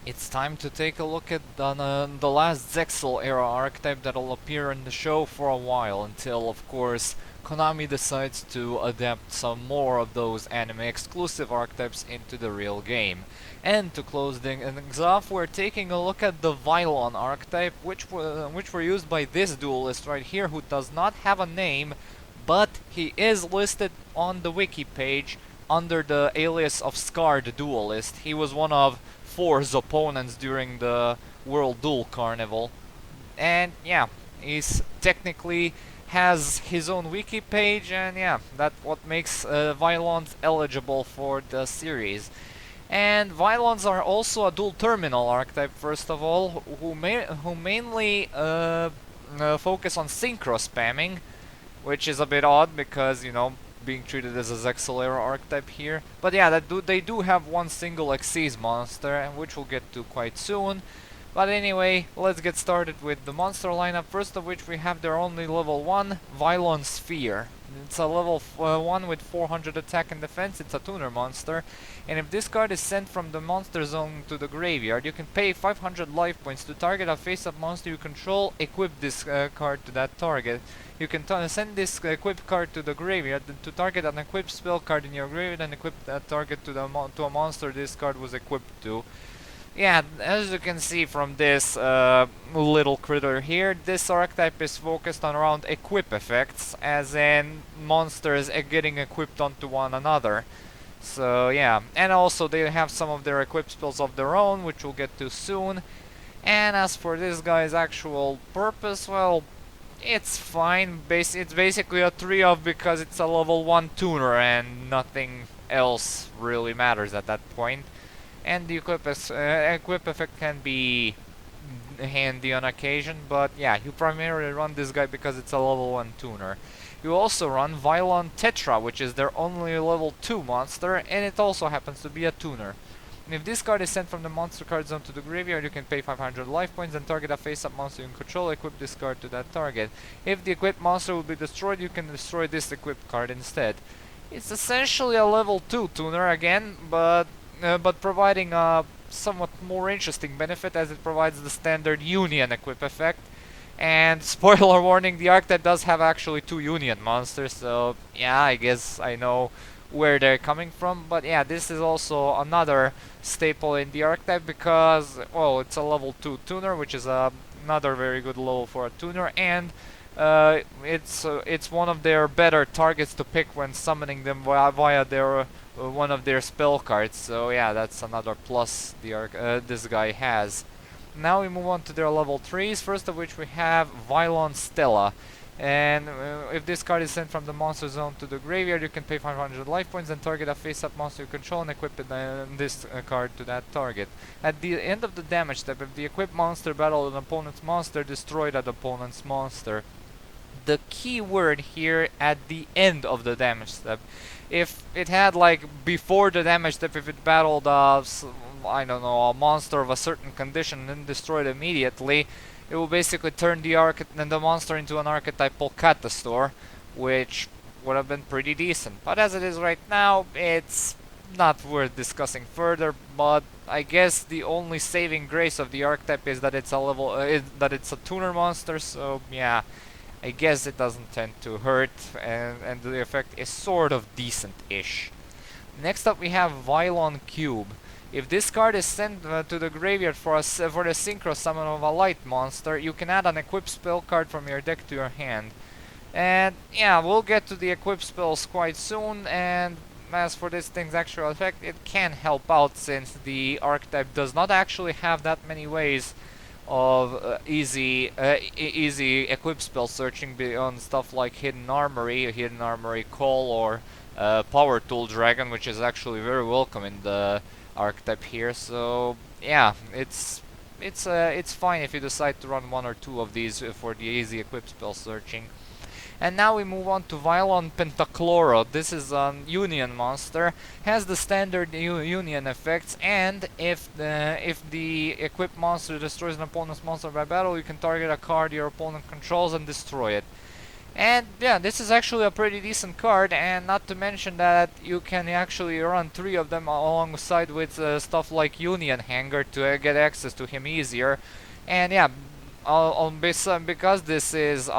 It's time to take a look at the last Zexal era archetype that'll appear in the show for a while, until of course Konami decides to adapt some more of those anime exclusive archetypes into the real game. And to close things off, we're taking a look at the Vylon archetype, which were used by this duelist right here, who does not have a name, but he is listed on the wiki page under the alias of Scarred Duelist. He was one of Four's opponents during the World Duel Carnival. And yeah, he's technically has his own wiki page, and yeah, that's what makes Vylons eligible for the series. And Vylons are also a dual terminal archetype, first of all, who mainly focus on synchro spamming, which is a bit odd because, you know, being treated as a Zexalera archetype here. But yeah, they do have one single Xyz monster, which we'll get to quite soon. But anyway, let's get started with the monster lineup, first of which we have their only level 1, Vylon Sphere. It's a level 1 with 400 attack and defense, it's a tuner monster, and if this card is sent from the monster zone to the graveyard, you can pay 500 life points to target a face-up monster you control, equip this card to that target. You can send this equipped card to the graveyard to target an equipped spell card in your graveyard and equip that target to a monster this card was equipped to. Yeah, as you can see from this little critter here, this archetype is focused on around equip effects, as in monsters getting equipped onto one another. So yeah, and also they have some of their equipped spells of their own, which we'll get to soon. And as for this guy's actual purpose, well, it's fine. It's basically a 3-of because it's a level 1 tuner and nothing else really matters at that point. And the equip effect can be handy on occasion, but yeah, you primarily run this guy because it's a level 1 tuner. You also run Vylon TETRA, which is their only level 2 monster, and it also happens to be a tuner. And if this card is sent from the monster card zone to the graveyard, you can pay 500 life points and target a face-up monster you control, equip this card to that target. If the equipped monster will be destroyed, you can destroy this equipped card instead. It's essentially a level 2 tuner again, but providing a somewhat more interesting benefit, as it provides the standard Union equip effect. And spoiler warning, the archetype does have actually 2 Union monsters, so yeah, I guess I know where they're coming from. But yeah, this is also another staple in the archetype because, well, it's a level 2 tuner, which is another very good level for a tuner, and it's one of their better targets to pick when summoning them via their one of their spell cards. So yeah, that's another plus this guy has. Now we move on to their level 3s, first of which we have Vylon Stella. And if this card is sent from the monster zone to the graveyard, you can pay 500 life points and target a face-up monster you control and equip this card to that target. At the end of the damage step, if the equipped monster battled an opponent's monster, destroy that opponent's monster. The key word here, at the end of the damage step. If it had, like, before the damage step, if it battled I don't know, a monster of a certain condition and then destroyed immediately, it will basically turn the monster into an archetypal Catastor, which would have been pretty decent. But as it is right now, it's not worth discussing further. But I guess the only saving grace of the archetype is that it's a tuner monster. So yeah, I guess it doesn't tend to hurt, and the effect is sort of decent-ish. Next up we have Vylon Cube. If this card is sent to the graveyard for the synchro summon of a light monster, you can add an equipped spell card from your deck to your hand. And yeah, we'll get to the equipped spells quite soon, and as for this thing's actual effect, it can help out since the archetype does not actually have that many ways of easy equipped spell searching beyond stuff like Hidden Armory Call, or Power Tool Dragon, which is actually very welcome in the archetype here. So yeah, it's fine if you decide to run 1 or 2 of these for the easy equip spell searching. And now we move on to Vylon PENTACHLORO. This is a Union monster, has the standard Union effects, and if the equipped monster destroys an opponent's monster by battle, you can target a card your opponent controls and destroy it. And yeah, this is actually a pretty decent card, and not to mention that you can actually run 3 of them alongside with stuff like Union Hanger to get access to him easier. And yeah, because this is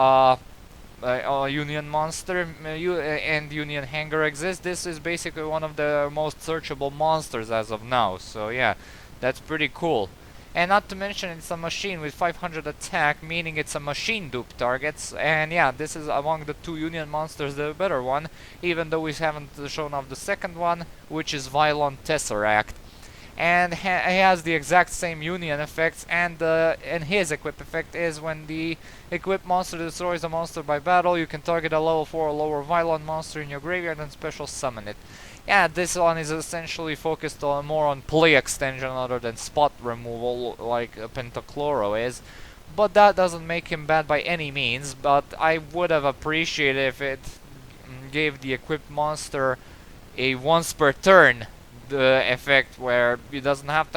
Union Monster and Union Hanger exists, this is basically one of the most searchable monsters as of now. So yeah, that's pretty cool. And not to mention it's a machine with 500 attack, meaning it's a machine dupe targets. And yeah, this is among the 2 Union monsters the better one, even though we haven't shown off the second one, which is Vylon TESSERACT. And he has the exact same Union effects, and his equip effect is when the equipped monster destroys a monster by battle, you can target a level 4 or lower Vylon monster in your graveyard and special summon it. Yeah, this one is essentially focused on more on play extension other than spot removal like PENTACHLORO is. But that doesn't make him bad by any means, but I would have appreciated if it gave the equipped monster a once per turn the effect where it doesn't have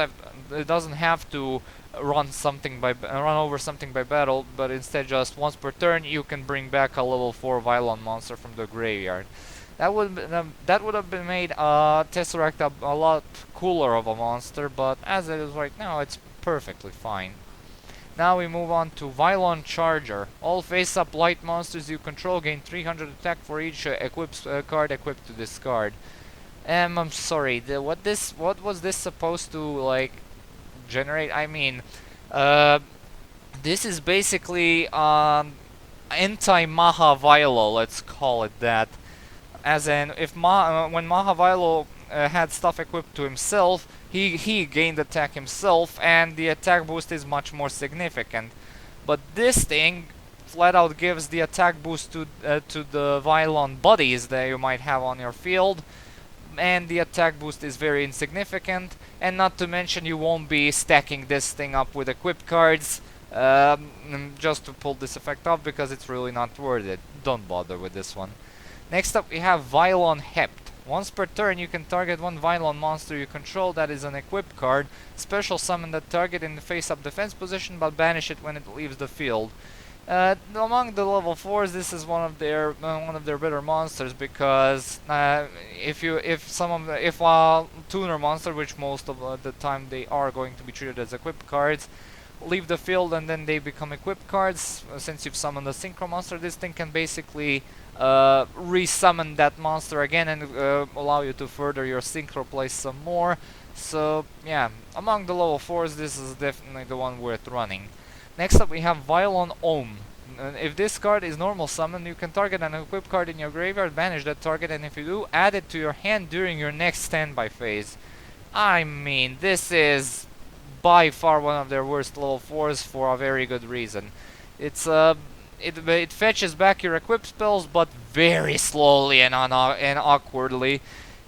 to run over something by battle, but instead just once per turn you can bring back a level 4 Vylon monster from the graveyard. That would have been made Tesseract a lot cooler of a monster, but as it is right now, it's perfectly fine. Now we move on to Vylon Charger. All face-up light monsters you control gain 300 attack for each card equipped to this card. I'm sorry. What was this supposed to like generate? I mean, this is basically anti-Maha Vilo. Let's call it that. As in, if when Maha Vilo had stuff equipped to himself, he gained attack himself, and the attack boost is much more significant. But this thing flat out gives the attack boost to the Vylon buddies that you might have on your field, and the attack boost is very insignificant. And not to mention, you won't be stacking this thing up with equipped cards just to pull this effect off, because it's really not worth it. Don't bother with this one. Next up we have Vylon HEPT. Once per turn you can target one Vylon monster you control that is an equipped card, special summon that target in the face-up defense position but banish it when it leaves the field. Among the level 4s, this is one of their better monsters, because if a tuner monster, which most of the time they are going to be treated as equipped cards, leave the field and then they become equipped cards, since you've summoned a synchro monster, this thing can basically resummon that monster again and allow you to further your synchro play some more. So yeah, among the level 4s, this is definitely the one worth running. Next up we have Vylon Ohm. If this card is normal summon, you can target an equipped card in your graveyard, banish that target, and if you do, add it to your hand during your next standby phase. I mean, this is by far one of their worst level 4s for a very good reason. It fetches back your equipped spells, but very slowly and awkwardly.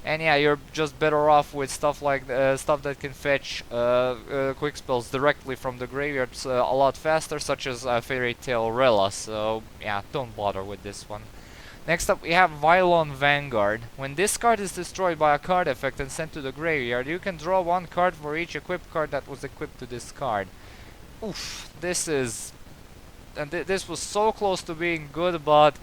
And yeah, you're just better off with stuff like stuff that can fetch quick spells directly from the graveyards a lot faster, such as Fairy Tale Rella. So yeah, don't bother with this one. Next up we have Vylon Vanguard. When this card is destroyed by a card effect and sent to the graveyard, you can draw one card for each equipped card that was equipped to this card. Oof, this was so close to being good, but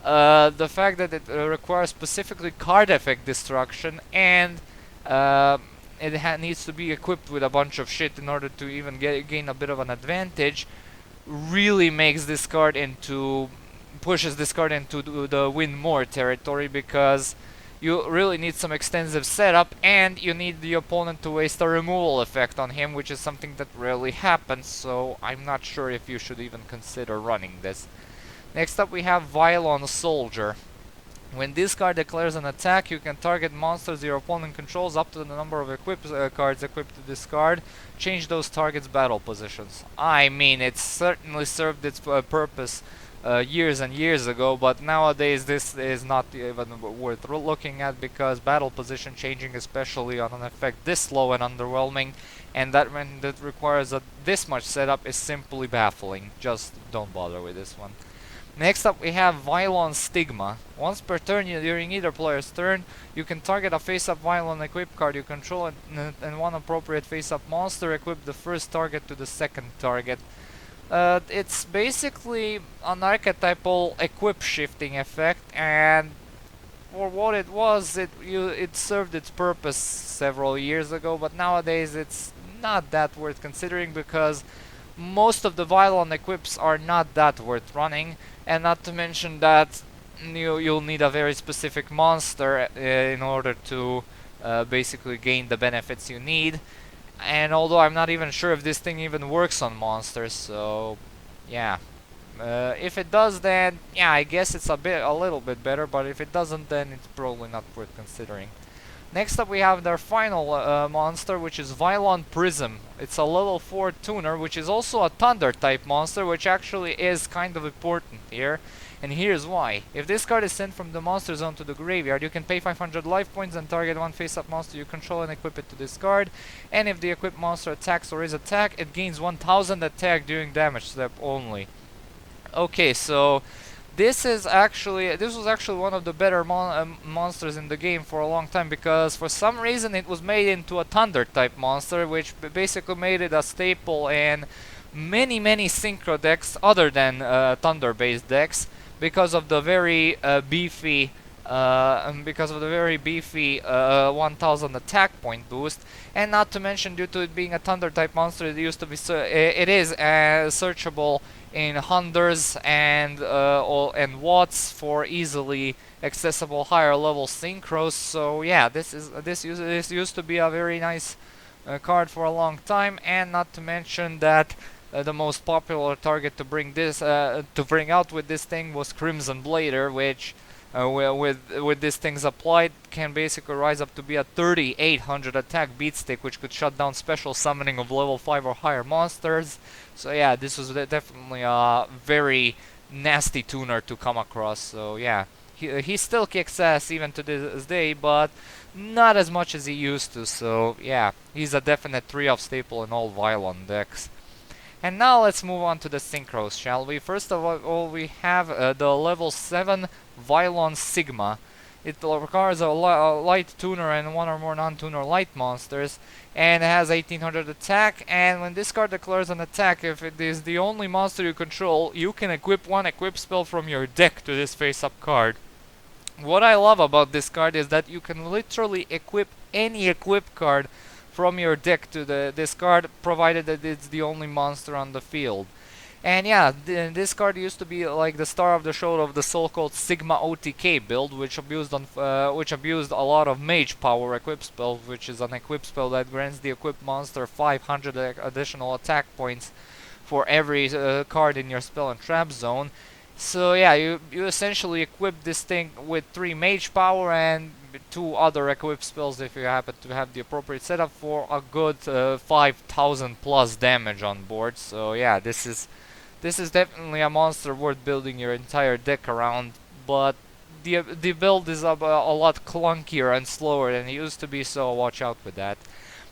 the fact that it requires specifically card effect destruction, and it needs to be equipped with a bunch of shit in order to even gain a bit of an advantage, really makes this card pushes this card into the win more territory, because you really need some extensive setup, and you need the opponent to waste a removal effect on him, which is something that rarely happens, so I'm not sure if you should even consider running this. Next up we have Vylon Soldier. When this card declares an attack, you can target monsters your opponent controls up to the number of cards equipped to this card. Change those targets' battle positions. I mean, it's certainly served its purpose years and years ago, but nowadays this is not even worth looking at, because battle position changing, especially on an effect this slow and underwhelming, and that when that requires this much setup, is simply baffling. Just don't bother with this one. Next up we have Vylon Stigma. Once per turn during either player's turn, you can target a face-up Vylon equipped card you control and one appropriate face-up monster, equip the first target to the second target. It's basically an archetypal equip shifting effect, and for what it was, it served its purpose several years ago, but nowadays it's not that worth considering because most of the Vylon equips are not that worth running, and not to mention that you'll need a very specific monster in order to basically gain the benefits you need. And although I'm not even sure if this thing even works on monsters, so yeah. If it does, then yeah, I guess it's a little bit better, but if it doesn't, then it's probably not worth considering. Next up we have their final monster, which is Vylon PRISM. It's a level 4 tuner, which is also a Thunder type monster, which actually is kind of important here. And here's why. If this card is sent from the monster zone to the graveyard, you can pay 500 life points and target one face-up monster you control and equip it to this card. And if the equipped monster attacks or is attacked, it gains 1000 attack during damage step only. Okay, so this was actually one of the better monsters in the game for a long time, because for some reason it was made into a Thunder type monster, which basically made it a staple in many synchro decks other than Thunder based decks, because of the very beefy 1000 attack point boost, and not to mention due to it being a Thunder type monster, it used to be it is searchable in hundreds and watts for easily accessible higher level synchros. So yeah, this used to be a very nice card for a long time, and not to mention that the most popular target to bring out with this thing was Crimson Blader, which with these things applied can basically rise up to be a 3800 attack beatstick, which could shut down special summoning of level 5 or higher monsters. So yeah, this was definitely a very nasty tuner to come across. So yeah, he still kicks ass even to this day, but not as much as he used to. So yeah, he's a definite 3-off staple in all Vylon decks. And now let's move on to the synchros, shall we? First of all, we have the level 7 Vylon Sigma. It requires a light tuner and one or more non-tuner light monsters, and it has 1800 attack, and when this card declares an attack, if it is the only monster you control, you can equip one equip spell from your deck to this face-up card. What I love about this card is that you can literally equip any equip card from your deck to this card, provided that it's the only monster on the field. And yeah, this card used to be like the star of the show of the so-called Sigma OTK build, which abused a lot of mage power equip spell, which is an equip spell that grants the equipped monster 500 additional attack points for every card in your spell and trap zone. So yeah, you essentially equip this thing with 3 mage power and 2 other equip spells if you happen to have the appropriate setup for a good 5000 plus damage on board. So yeah, this is definitely a monster worth building your entire deck around, but the build is a lot clunkier and slower than it used to be, so watch out with that.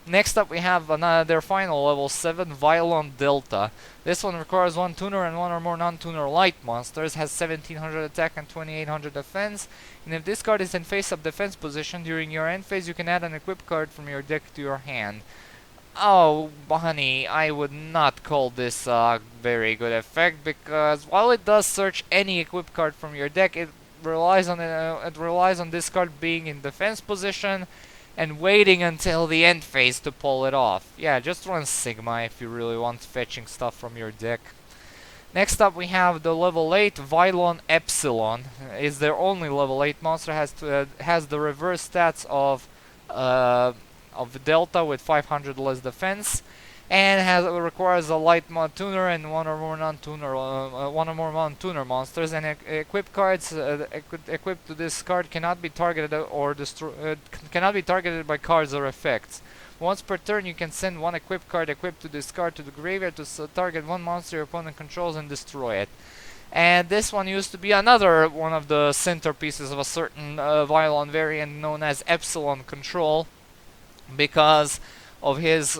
Next up we have their final level 7 Vylon Delta. This one requires 1 tuner and 1 or more non-tuner light monsters, has 1700 attack and 2800 defense, and if this card is in face-up defense position during your end phase, you can add an equip card from your deck to your hand. Oh, honey, I would not call this a very good effect, because while it does search any equip card from your deck, it relies on this card being in defense position and waiting until the end phase to pull it off. Yeah, just run Sigma if you really want fetching stuff from your deck. Next up we have the level 8 Vylon EPSILON. Is their only level 8 monster, has the reverse stats of Delta with 500 less defense, and requires a light tuner and one or more non-tuner monsters, and equip cards equipped to this card cannot be targeted by cards or effects. Once per turn, you can send one equip card equipped to this card to the graveyard to target one monster your opponent controls and destroy it. And this one used to be another one of the centerpieces of a certain Vylon variant known as Epsilon Control, because of his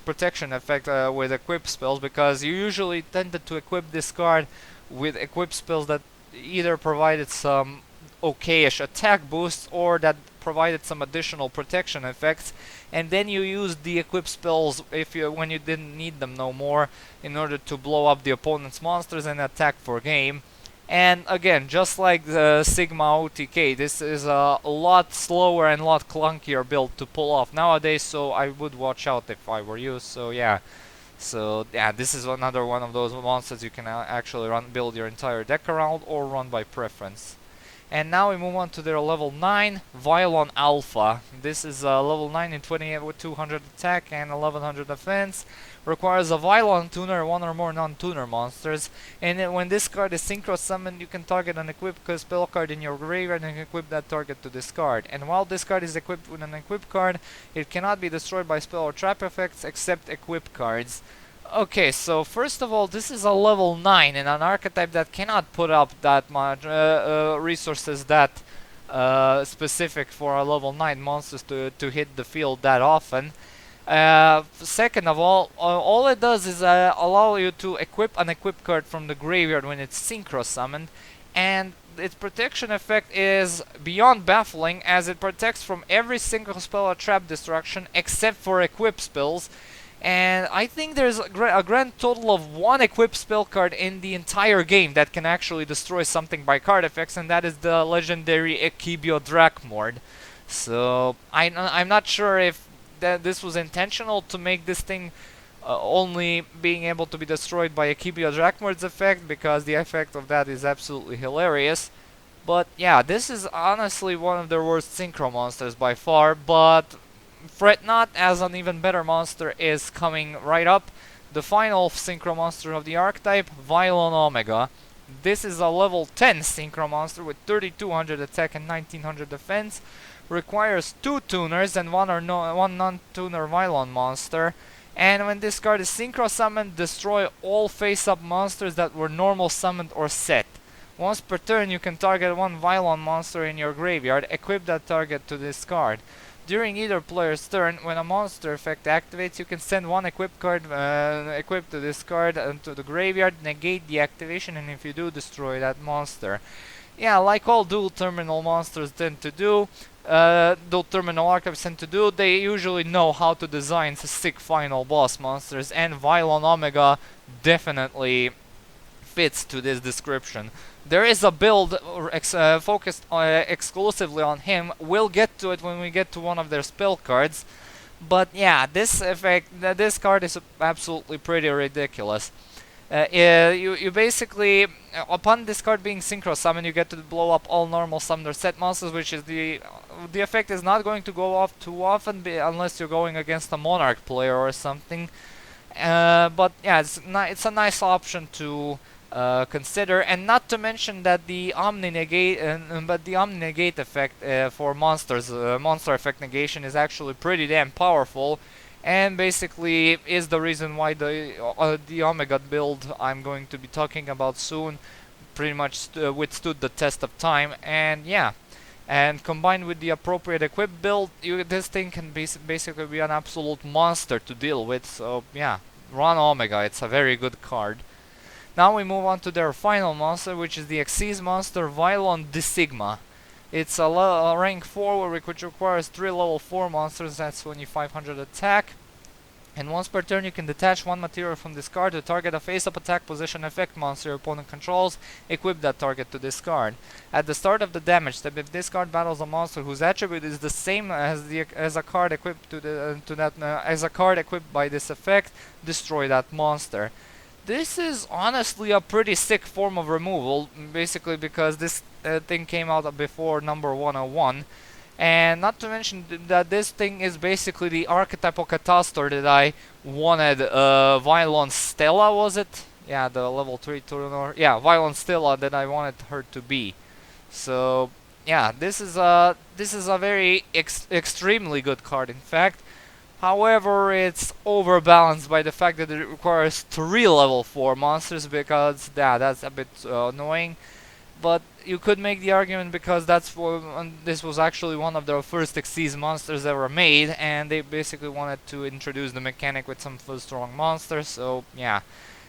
protection effect with equip spells, because you usually tended to equip this card with equip spells that either provided some okayish attack boosts or that provided some additional protection effects, and then you used the equip spells when you didn't need them no more in order to blow up the opponent's monsters and attack for game. And again, just like the Sigma OTK, this is a lot slower and a lot clunkier build to pull off nowadays, so I would watch out if I were you. So yeah, this is another one of those monsters you can actually build your entire deck around or run by preference. And now we move on to their level 9, Vylon Alpha. This is level 9 in 28 with 200 attack and 1100 defense. Requires a Vylon tuner, one or more non-tuner monsters. And when this card is synchro summoned, you can target an equipped spell card in your graveyard and equip that target to this card. And while this card is equipped with an equipped card, it cannot be destroyed by spell or trap effects except equipped cards. Okay, so first of all, this is a level 9 and an archetype that cannot put up that much resources that specific for a level 9 monsters to hit the field that often. Second of all it does is allow you to equip an equip card from the graveyard when it's synchro summoned, and its protection effect is beyond baffling as it protects from every single spell or trap destruction except for equip spells. And I think there's a grand total of one equipped spell card in the entire game that can actually destroy something by card effects, and that is the legendary Ekibio Drakmord. So I'm not sure if this was intentional to make this thing only being able to be destroyed by Ekibio Drakmord's effect, because the effect of that is absolutely hilarious. But yeah, this is honestly one of their worst synchro monsters by far, but fret not, as an even better monster is coming right up. The final synchro monster of the archetype, Vylon Omega. This is a level 10 synchro monster with 3200 attack and 1900 defense. Requires 2 tuners and one non-tuner Vylon monster. And when this card is synchro summoned, destroy all face-up monsters that were normal summoned or set. Once per turn, you can target one Vylon monster in your graveyard, equip that target to this card. During either player's turn, when a monster effect activates, you can send one equipped card equipped to this card to the graveyard, negate the activation, and if you do, destroy that monster. Yeah, like all dual terminal monsters tend to do, dual terminal archetypes tend to do, they usually know how to design sick final boss monsters, and Vylon Omega definitely fits to this description. There is a build focused exclusively on him. We'll get to it when we get to one of their spell cards. But yeah, this card is absolutely pretty ridiculous. You basically, upon this card being synchro summoned, you get to blow up all normal summoned or set monsters, which is the effect is not going to go off too often unless you're going against a monarch player or something. But yeah, it's a nice option to consider, and not to mention that the Omni Negate, effect for monsters, monster effect negation, is actually pretty damn powerful, and basically is the reason why the Omega build I'm going to be talking about soon pretty much withstood the test of time. And yeah, and combined with the appropriate equip build, this thing can basically be an absolute monster to deal with. So yeah, run Omega, it's a very good card. Now we move on to their final monster, which is the Xyz monster Vylon STIGMA. It's a rank 4 which requires 3 level 4 monsters, that's 2500 attack. And once per turn you can detach one material from this card to target a face-up attack position effect monster your opponent controls, equip that target to this card. At the start of the damage step, if this card battles a monster whose attribute is the same as a card equipped as a card equipped by this effect, destroy that monster. This is honestly a pretty sick form of removal, basically because this thing came out before number 101. And not to mention that this thing is basically the archetypal Catastor that I wanted Vylon Stella, was it? Yeah, the level 3 tuner. Yeah, Vylon Stella that I wanted her to be. So yeah, this is a very extremely good card, in fact. However, it's overbalanced by the fact that it requires 3 level 4 monsters, because that's a bit annoying. But you could make the argument because this was actually one of their first Xyz monsters ever made, and they basically wanted to introduce the mechanic with some full strong monsters. So yeah,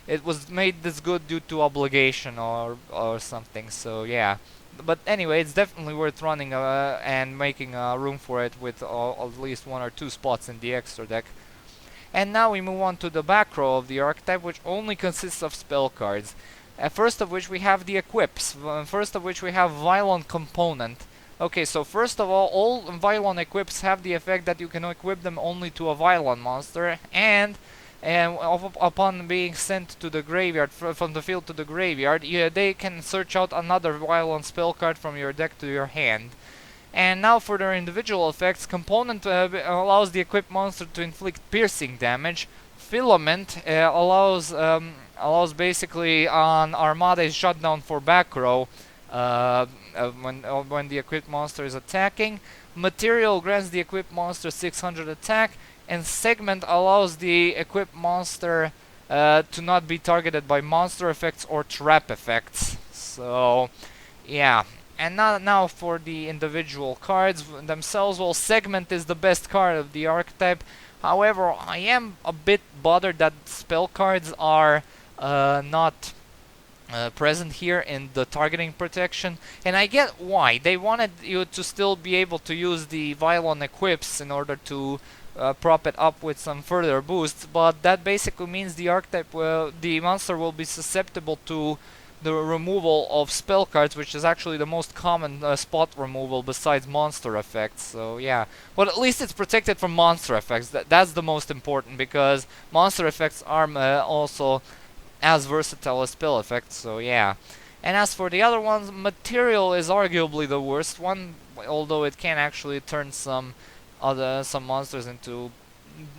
it was made this good due to obligation or something. So yeah, but anyway, it's definitely worth running and making room for it with at least 1 or 2 spots in the extra deck. And now we move on to the back row of the archetype, which only consists of spell cards. First of which we have the equips. First of which we have Vylon component. Okay, so first of all Vylon equips have the effect that you can equip them only to a Vylon monster, and upon being sent to the graveyard, from the field to the graveyard, they can search out another Vylon spell card from your deck to your hand. And now for their individual effects, component allows the equipped monster to inflict piercing damage. Filament allows basically on Armada is shut down for back row when the equipped monster is attacking. Material grants the equipped monster 600 attack, and Segment allows the equipped monster to not be targeted by monster effects or trap effects. So, yeah. And now for the individual cards themselves. Well, Segment is the best card of the archetype. However, I am a bit bothered that spell cards are not present here in the targeting protection, and I get why. They wanted you to still be able to use the Vylon equips in order to prop it up with some further boosts, but that basically means the archetype, the monster will be susceptible to the removal of spell cards, which is actually the most common spot removal besides monster effects. So yeah, but at least it's protected from monster effects. That's the most important, because monster effects are also as versatile as spell effects. So yeah. And as for the other ones, Material is arguably the worst one, although it can actually turn some monsters into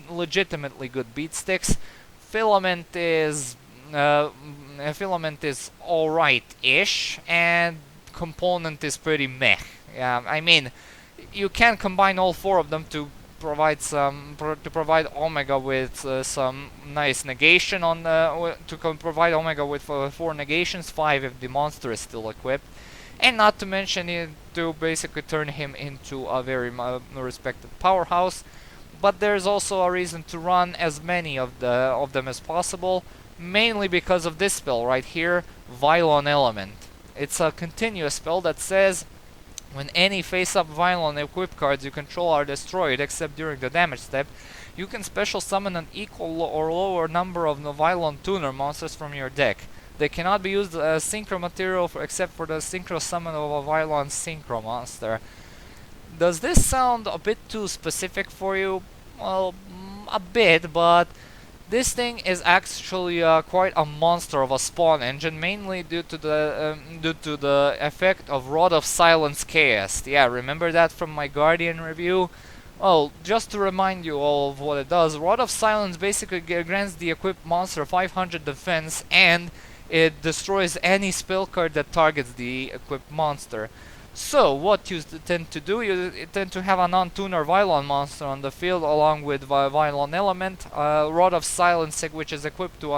legitimately good beat sticks. Filament is alright-ish, and Component is pretty meh. Yeah, I mean, you can combine all 4 of them to provide provide Omega with some nice negation on provide Omega with 4 negations, 5 if the monster is still equipped, and not to mention to basically turn him into a very respected powerhouse. But there's also a reason to run as many of them as possible, mainly because of this spell right here, Vylon Element. It's a continuous spell that says when any face-up Vylon equip cards you control are destroyed except during the damage step, you can special summon an equal or lower number of Vylon tuner monsters from your deck. They cannot be used as synchro material except for the synchro summon of a Vylon synchro monster. Does this sound a bit too specific for you? Well, a bit, but this thing is actually quite a monster of a spawn engine, mainly due to the effect of Rod of Silence Chaos. Yeah, remember that from my Guardian review? Well, just to remind you all of what it does, Rod of Silence basically grants the equipped monster 500 defense, and it destroys any spell card that targets the equipped monster. So, what you tend to do, you tend to have a non-tuner Vylon monster on the field along with Vylon Element, Rod of Silence, which is equipped to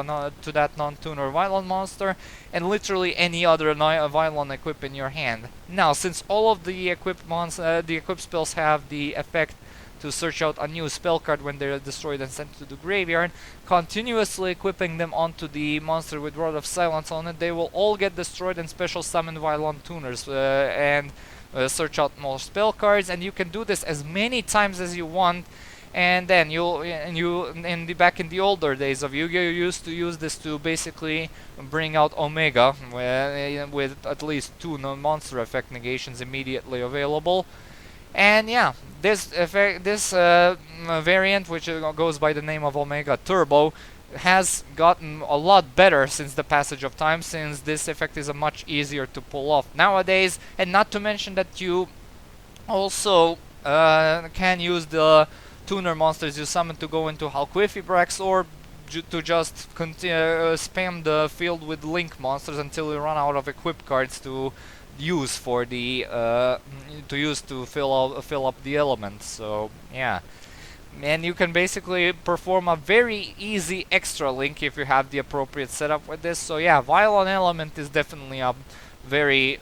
that non-tuner Vylon monster, and literally any other Vylon equip in your hand. Now, since all of the equipped spells have the effect to search out a new spell card when they're destroyed and sent to the graveyard, continuously equipping them onto the monster with Rod of Silence on it, they will all get destroyed and special summon Vylon tuners and search out more spell cards, and you can do this as many times as you want. And then back in the older days of Yu-Gi-Oh, you used to use this to basically bring out Omega with at least 2 monster effect negations immediately available. And yeah, this variant, which goes by the name of Omega Turbo, has gotten a lot better since the passage of time, since this effect is much easier to pull off nowadays. And not to mention that you also can use the tuner monsters you summon to go into Halquifibrax, or to just spam the field with link monsters until you run out of equip cards to use for the to fill up the elements. So yeah, and you can basically perform a very easy extra link if you have the appropriate setup with this. So yeah, Vylon Element is definitely a very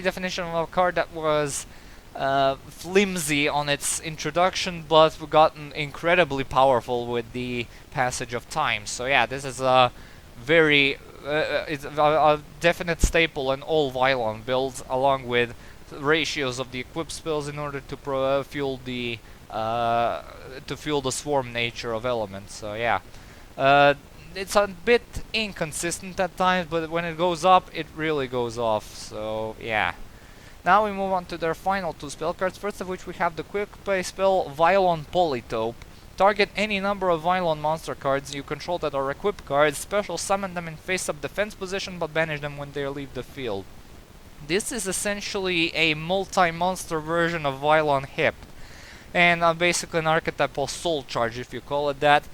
definition of a card that was flimsy on its introduction, but gotten incredibly powerful with the passage of time. So yeah, this is a very it's a definite staple in all Vylon builds, along with ratios of the equip spells in order to fuel the swarm nature of elements. So yeah, it's a bit inconsistent at times, but when it goes up, it really goes off. So yeah. Now we move on to their final two spell cards, first of which we have the quick play spell Vylon Polytope. Target any number of Vylon monster cards you control that are equipped cards, special summon them in face-up defense position, but banish them when they leave the field. This is essentially a multi-monster version of Vylon HEPT, and basically an archetypal soul charge if you call it that,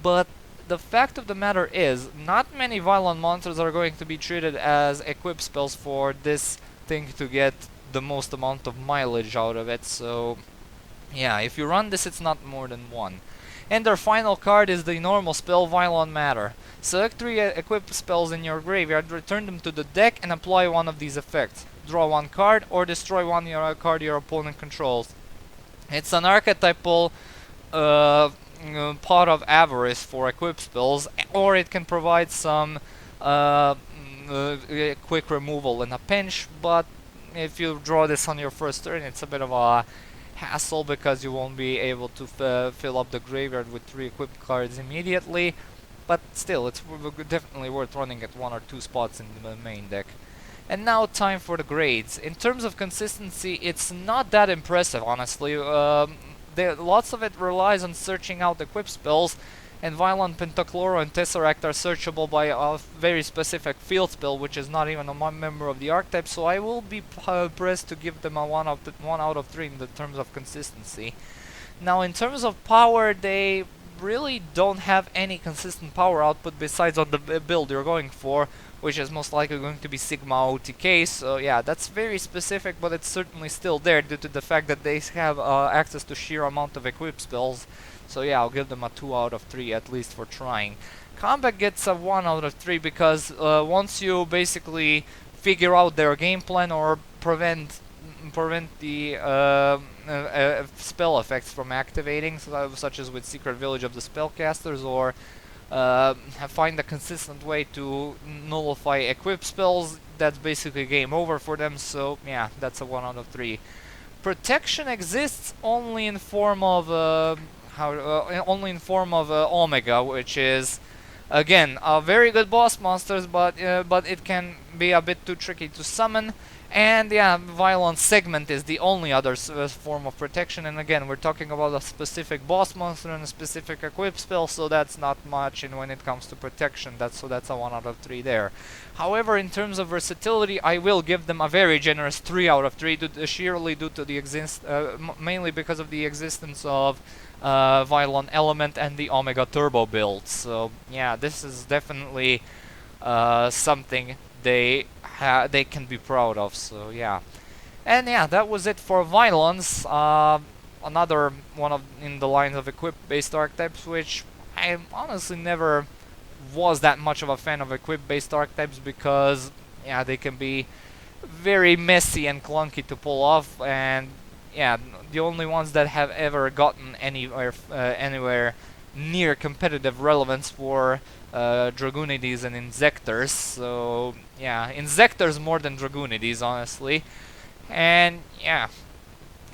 but the fact of the matter is, not many Vylon monsters are going to be treated as equip spells for this thing to get the most amount of mileage out of it, so yeah, if you run this, it's not more than one. And their final card is the normal spell Vylon Matter. Select 3 equipped spells in your graveyard, return them to the deck, and apply one of these effects. Draw one card, or destroy one card your opponent controls. It's an archetypal pot of avarice for equipped spells, or it can provide some quick removal in a pinch, but if you draw this on your first turn, it's a bit of a hassle because you won't be able to fill up the graveyard with 3 equipped cards immediately, but still, it's definitely worth running at 1 or 2 spots in the main deck. And now time for the grades. In terms of consistency, it's not that impressive, honestly. Lots of it relies on searching out equipped spells, and Vylon, PENTACHLORO, and TESSERACT are searchable by a very specific field spell, which is not even a member of the archetype, so I will be pressed to give them a 1 out of 3 in the terms of consistency. Now, in terms of power, they really don't have any consistent power output besides on the build you're going for, which is most likely going to be Sigma OTK, so yeah, that's very specific, but it's certainly still there due to the fact that they have access to sheer amount of equipped spells. So yeah, I'll give them a 2 out of 3 at least for trying. Combat gets a 1 out of 3 because once you basically figure out their game plan or prevent the spell effects from activating, such as with Secret Village of the Spellcasters, or find a consistent way to nullify equipped spells, that's basically game over for them. So yeah, that's a 1 out of 3. Protection exists only in form of Omega, which is again a very good boss monster, but it can be a bit too tricky to summon. And yeah, Vylon Segment is the only other form of protection, and again, we're talking about a specific boss monster and a specific equip spell, so that's not much. And when it comes to protection, that's a 1 out of 3 there. However, in terms of versatility, I will give them a very generous 3 out of 3, sheerly due to the mainly because of the existence of Vylon Element and the Omega Turbo build. So yeah, this is definitely something they can be proud of. So yeah, and yeah, that was it for Vylons. Another one in the lines of equip-based archetypes, which I honestly never was that much of a fan of equip-based archetypes because yeah, they can be very messy and clunky to pull off, and yeah, the only ones that have ever gotten anywhere near competitive relevance were Dragoonides and Insectors. So yeah, Insectors more than Dragoonides, honestly. And yeah,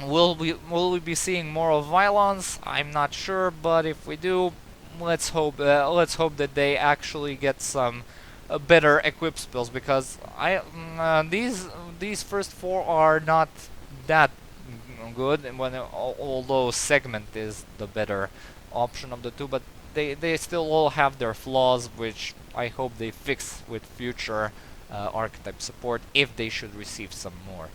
will we be seeing more of Vylons? I'm not sure, but if we do, let's hope that they actually get some better equip spells, because these first 4 are not that good, and although Segment is the better option of the 2, but they still all have their flaws, which I hope they fix with future archetype support, if they should receive some more.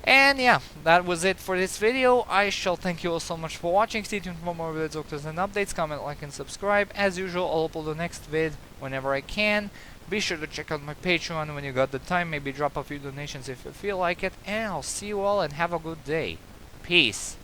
And yeah, that was it for this video. I shall thank you all so much for watching. Stay tuned for more videos, doctors, and updates. Comment, like, and subscribe. As usual, I'll upload the next vid whenever I can. Be sure to check out my Patreon when you got the time. Maybe drop a few donations if you feel like it. And I'll see you all and have a good day. Peace.